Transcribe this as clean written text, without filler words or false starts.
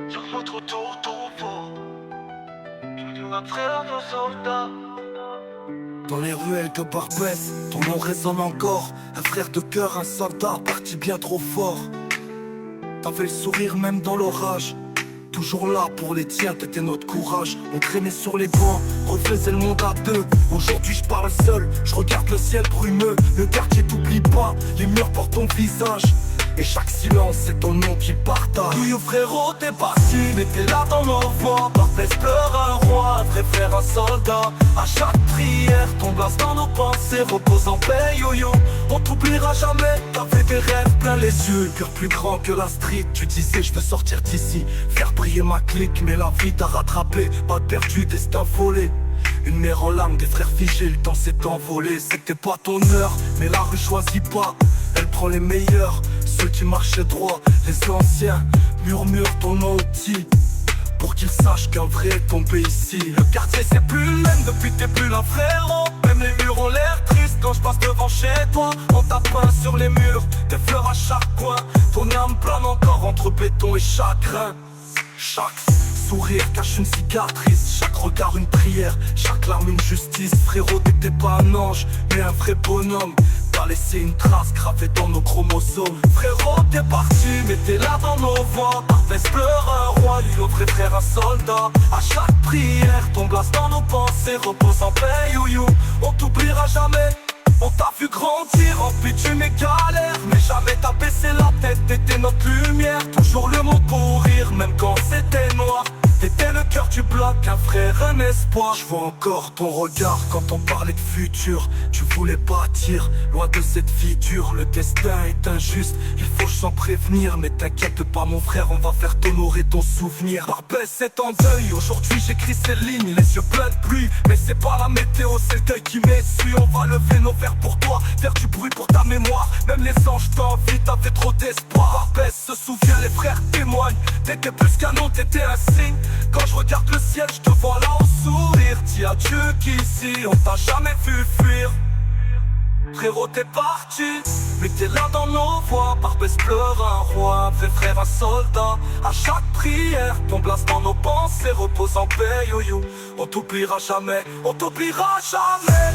Sur notre tour, fort. Tu dois frère de soldat. Dans les ruelles de Barbès, ton nom résonne encore. Un frère de cœur, un soldat parti bien trop fort. T'avais le sourire même dans l'orage. Toujours là pour les tiens, t'étais notre courage. On traînait sur les bancs, refaisait le monde à deux. Aujourd'hui je parle seul, je regarde le ciel brumeux. Le quartier t'oublie pas, les murs portent ton visage. Et chaque silence c'est ton nom qui partage. Touillou frérot t'es parti, mais t'es là dans nos voix. Barbès pleure un roi, un vrai frère un soldat. À chaque prière, ton blase dans nos pensées. Repose en paix yo-yo, on t'oubliera jamais. T'avais des rêves plein les yeux, le cœur plus grand que la street. Tu disais je veux sortir d'ici, faire briller ma clique. Mais la vie t'a rattrapé, pas perdu, destin volé. Une mère en larmes, des frères figés, le temps s'est envolé. C'était pas ton heure, mais la rue choisit pas. Elle prend les meilleurs, ceux qui marchaient droit. Les anciens murmurent ton nom petit, pour qu'ils sachent qu'un vrai est tombé ici. Le quartier c'est plus le même depuis t'es plus là frérot. Même les murs ont l'air tristes quand je passe devant chez toi. On t'a peint sur les murs, des fleurs à chaque coin. Ton âme plane encore entre béton et chagrin. Chaque sourire cache une cicatrice, chaque regard une prière, chaque larme une justice. Frérot t'étais pas un ange, mais un vrai bonhomme. T'as laissé une trace gravée dans nos chromosomes. Frérot t'es parti, mais t'es là dans nos voix. Barbès pleure un roi, lui notre frère un soldat. À chaque prière, ton blase dans nos pensées. Repose en paix you, on t'oubliera jamais. On t'a vu grandir en bitume et galère, mais jamais t'as baissé la tête, t'étais notre lumière. Toujours le monde pour rire, même quand c'était noir. T'étais le cœur du bloc, un frère, un espoir. Je vois encore ton regard quand on parlait de futur. Tu voulais bâtir, loin de cette vie dure. Le destin est injuste, il faut s'en prévenir. Mais t'inquiète pas mon frère, on va faire t'honorer ton souvenir. Barbès est en deuil, aujourd'hui j'écris ces lignes, les yeux pleins de pluie. Mais c'est pas la météo, c'est le deuil qui m'essuie. On va lever nos verres pour toi, faire du bruit pour ta mémoire. Même les anges t'envient, t'avais trop d'espoir. Barbès se souvient, les frères témoignent. T'étais plus qu'un nom, t'étais un signe. Quand je regarde le ciel, je te vois là au sourire. Dis adieu qu'ici, on t'a jamais vu fuir. Frérot t'es parti, mais t'es là dans nos voix. Barbès pleure un roi, un vrai frère, un soldat. À chaque prière, ton blase dans nos pensées. Repose en paix yo, on t'oubliera jamais, on t'oubliera jamais.